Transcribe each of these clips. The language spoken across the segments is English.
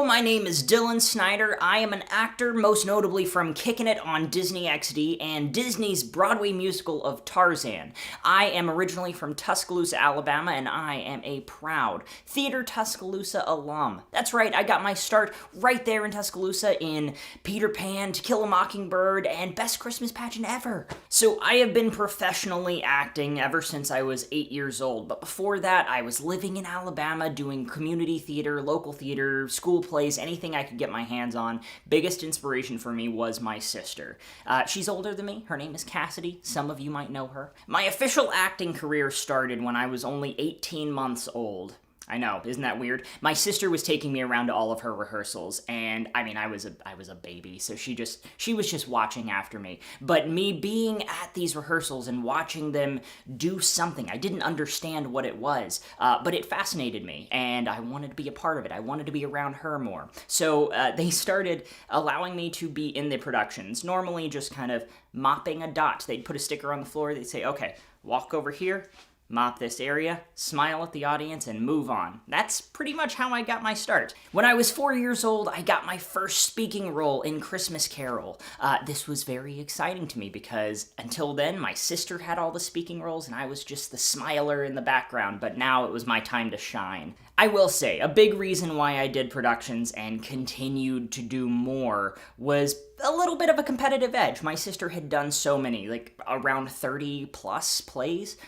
my name is Dylan Snyder. I am an actor, most notably from Kickin' It on Disney XD and Disney's Broadway musical of Tarzan. I am originally from Tuscaloosa, Alabama, and I am a proud Theater Tuscaloosa alum. That's right, I got my start right there in Tuscaloosa in Peter Pan, To Kill a Mockingbird, and Best Christmas Pageant Ever. So I have been professionally acting ever since I was 8 years old, but before that I was living in Alabama doing community theater, local theater, school plays, anything I could get my hands on. Biggest inspiration for me was my sister. She's older than me. Her name is Cassidy. Some of you might know her. My official acting career started when I was only 18 months old. I know, isn't that weird? My sister was taking me around to all of her rehearsals, and I mean, I was a baby, so she was just watching after me. But me being at these rehearsals and watching them do something, I didn't understand what it was, but it fascinated me, and I wanted to be a part of it. I wanted to be around her more. So they started allowing me to be in the productions, normally just kind of mopping a dot. They'd put a sticker on the floor, they'd say, okay, walk over here, mop this area, smile at the audience, and move on. That's pretty much how I got my start. When I was 4 years old, I got my first speaking role in Christmas Carol. This was very exciting to me because until then, my sister had all the speaking roles and I was just the smiler in the background, but now it was my time to shine. I will say, a big reason why I did productions and continued to do more was a little bit of a competitive edge. My sister had done so many, like around 30 plus plays.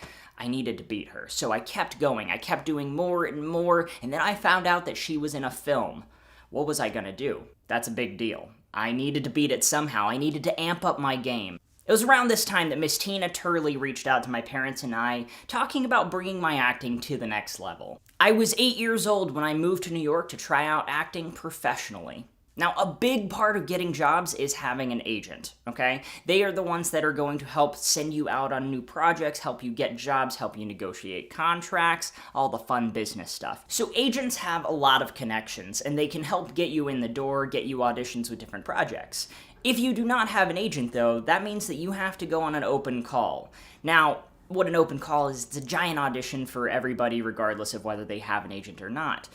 I needed to beat her, so I kept going. I kept doing more and more, and then I found out that she was in a film. What was I gonna do? That's a big deal. I needed to beat it somehow. I needed to amp up my game. It was around this time that Miss Tina Turley reached out to my parents and I, talking about bringing my acting to the next level. I was 8 years old when I moved to New York to try out acting professionally. Now, a big part of getting jobs is having an agent, okay? They are the ones that are going to help send you out on new projects, help you get jobs, help you negotiate contracts, all the fun business stuff. So agents have a lot of connections, and they can help get you in the door, get you auditions with different projects. If you do not have an agent, though, that means that you have to go on an open call. Now, what an open call is, it's a giant audition for everybody, regardless of whether they have an agent or not.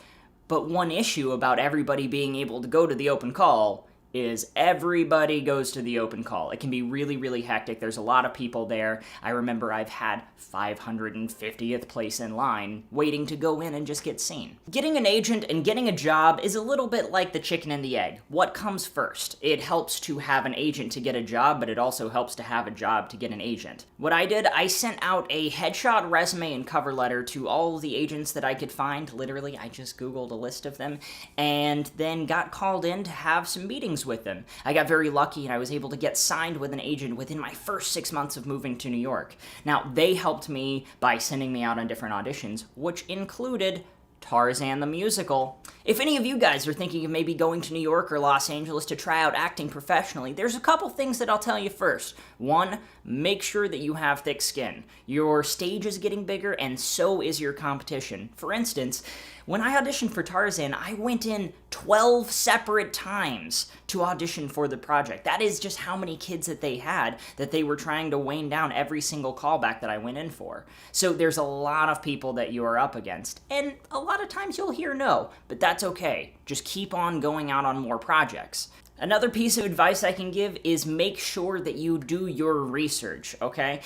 But one issue about everybody being able to go to the open call is everybody goes to the open call. It can be really, really hectic. There's a lot of people there. I remember I've had 550th place in line waiting to go in and just get seen. Getting an agent and getting a job is a little bit like the chicken and the egg. What comes first? It helps to have an agent to get a job, but it also helps to have a job to get an agent. What I did, I sent out a headshot, resume, and cover letter to all the agents that I could find. Literally, I just Googled a list of them, and then got called in to have some meetings with them. I got very lucky and I was able to get signed with an agent within my first 6 months of moving to New York. Now, they helped me by sending me out on different auditions, which included Tarzan the Musical. If any of you guys are thinking of maybe going to New York or Los Angeles to try out acting professionally, there's a couple things that I'll tell you first. One, make sure that you have thick skin. Your stage is getting bigger and so is your competition. For instance, when I auditioned for Tarzan, I went in 12 separate times to audition for the project. That is just how many kids that they had that they were trying to wane down every single callback that I went in for. So there's a lot of people that you are up against, and a lot of times you'll hear no, but that's okay. Just keep on going out on more projects. Another piece of advice I can give is make sure that you do your research, okay?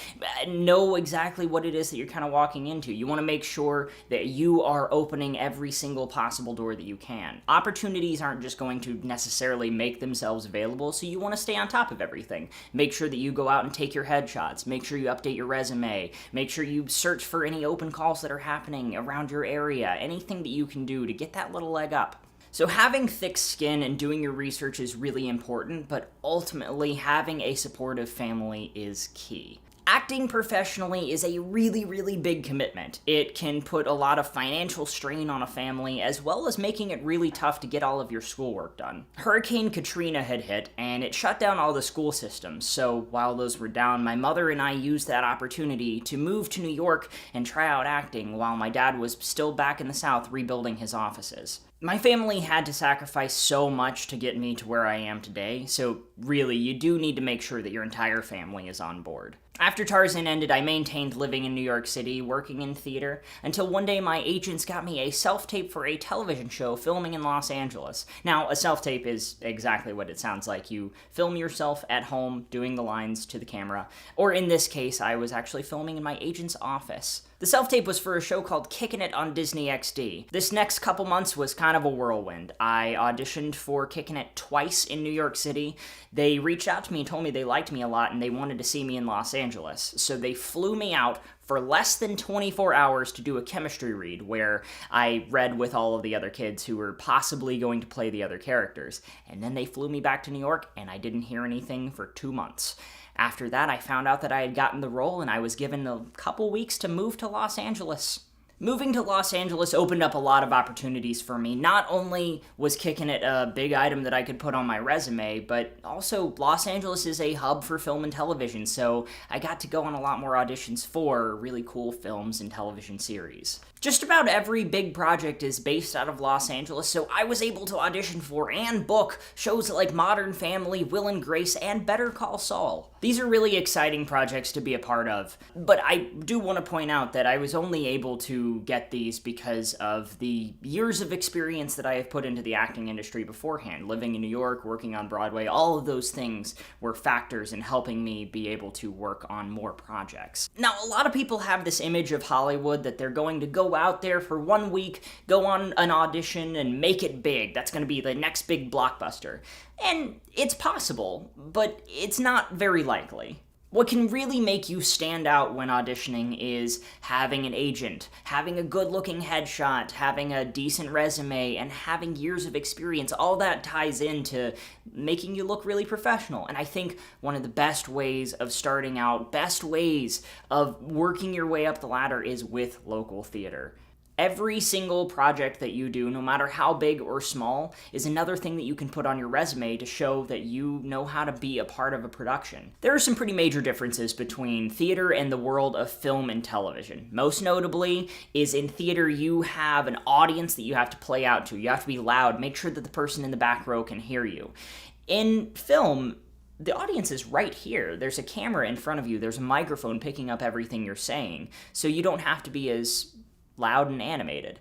Know exactly what it is that you're kind of walking into. You want to make sure that you are opening every single possible door that you can. Opportunities aren't just going to necessarily make themselves available, so you want to stay on top of everything. Make sure that you go out and take your headshots. Make sure you update your resume. Make sure you search for any open calls that are happening around your area. Anything that you can do to get that little leg up. So having thick skin and doing your research is really important, but ultimately having a supportive family is key. Acting professionally is a really, really big commitment. It can put a lot of financial strain on a family, as well as making it really tough to get all of your schoolwork done. Hurricane Katrina had hit, and it shut down all the school systems, so while those were down, my mother and I used that opportunity to move to New York and try out acting while my dad was still back in the South rebuilding his offices. My family had to sacrifice so much to get me to where I am today, so really, you do need to make sure that your entire family is on board. After Tarzan ended, I maintained living in New York City, working in theater, until one day my agents got me a self-tape for a television show filming in Los Angeles. Now, a self-tape is exactly what it sounds like. You film yourself at home doing the lines to the camera, or in this case, I was actually filming in my agent's office. The self-tape was for a show called Kickin' It on Disney XD. This next couple months was kind of a whirlwind. I auditioned for Kickin' It twice in New York City. They reached out to me and told me they liked me a lot and they wanted to see me in Los Angeles. So they flew me out for less than 24 hours to do a chemistry read where I read with all of the other kids who were possibly going to play the other characters. And then they flew me back to New York and I didn't hear anything for 2 months. After that, I found out that I had gotten the role and I was given a couple weeks to move to Los Angeles. Moving to Los Angeles opened up a lot of opportunities for me. Not only was Kickin' It a big item that I could put on my resume, but also Los Angeles is a hub for film and television, so I got to go on a lot more auditions for really cool films and television series. Just about every big project is based out of Los Angeles, so I was able to audition for and book shows like Modern Family, Will and Grace, and Better Call Saul. These are really exciting projects to be a part of, but I do want to point out that I was only able to get these because of the years of experience that I have put into the acting industry beforehand. Living in New York, working on Broadway, all of those things were factors in helping me be able to work on more projects. Now, a lot of people have this image of Hollywood that they're going to go out there for 1 week, go on an audition, and make it big. That's going to be the next big blockbuster. And it's possible, but it's not very likely. What can really make you stand out when auditioning is having an agent, having a good-looking headshot, having a decent resume, and having years of experience. All that ties into making you look really professional. And I think one of the best ways of starting out, best ways of working your way up the ladder is with local theater. Every single project that you do, no matter how big or small, is another thing that you can put on your resume to show that you know how to be a part of a production. There are some pretty major differences between theater and the world of film and television. Most notably is in theater you have an audience that you have to play out to. You have to be loud, make sure that the person in the back row can hear you. In film, the audience is right here. There's a camera in front of you. There's a microphone picking up everything you're saying. So you don't have to be as loud and animated.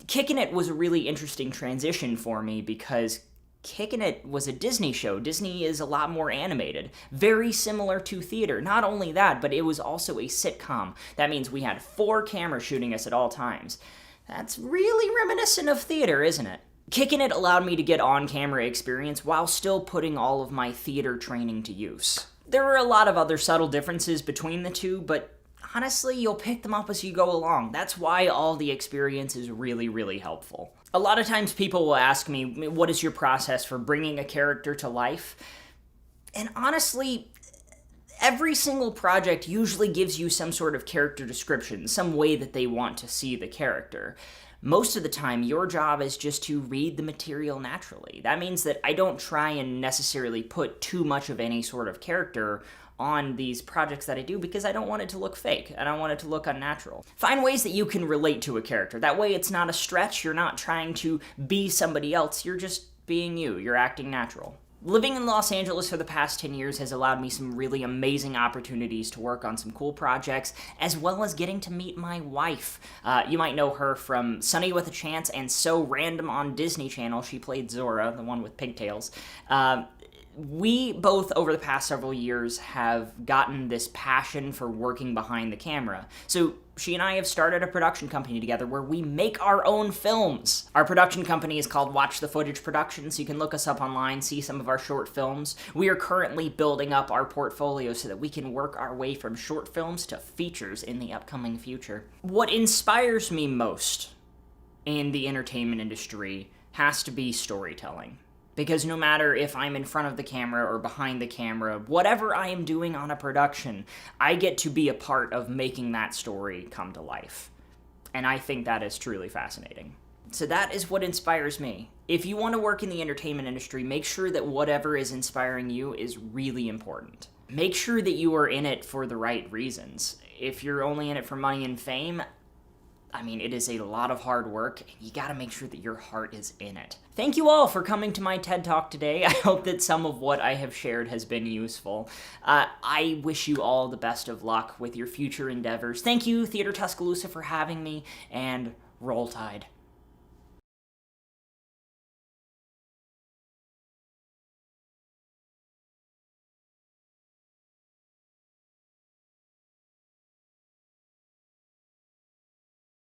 Kickin' It was a really interesting transition for me because Kickin' It was a Disney show. Disney is a lot more animated, very similar to theater. Not only that, but it was also a sitcom. That means we had 4 cameras shooting us at all times. That's really reminiscent of theater, isn't it? Kickin' It allowed me to get on-camera experience while still putting all of my theater training to use. There were a lot of other subtle differences between the two, but honestly, you'll pick them up as you go along. That's why all the experience is really, really helpful. A lot of times people will ask me, what is your process for bringing a character to life? And honestly, every single project usually gives you some sort of character description, some way that they want to see the character. Most of the time, your job is just to read the material naturally. That means that I don't try and necessarily put too much of any sort of character on these projects that I do because I don't want it to look fake. I don't want it to look unnatural. Find ways that you can relate to a character. That way it's not a stretch. You're not trying to be somebody else. You're just being you. You're acting natural. Living in Los Angeles for the past 10 years has allowed me some really amazing opportunities to work on some cool projects, as well as getting to meet my wife. You might know her from Sunny with a Chance and So Random on Disney Channel. She played Zora, the one with pigtails. We both, over the past several years, have gotten this passion for working behind the camera. So she and I have started a production company together where we make our own films. Our production company is called Watch the Footage Productions. You can look us up online, see some of our short films. We are currently building up our portfolio so that we can work our way from short films to features in the upcoming future. What inspires me most in the entertainment industry has to be storytelling. Because no matter if I'm in front of the camera or behind the camera, whatever I am doing on a production, I get to be a part of making that story come to life. And I think that is truly fascinating. So that is what inspires me. If you want to work in the entertainment industry, make sure that whatever is inspiring you is really important. Make sure that you are in it for the right reasons. If you're only in it for money and fame, I mean, it is a lot of hard work, and you gotta make sure that your heart is in it. Thank you all for coming to my TED Talk today. I hope that some of what I have shared has been useful. I wish you all the best of luck with your future endeavors. Thank you, Theater Tuscaloosa, for having me, and Roll Tide.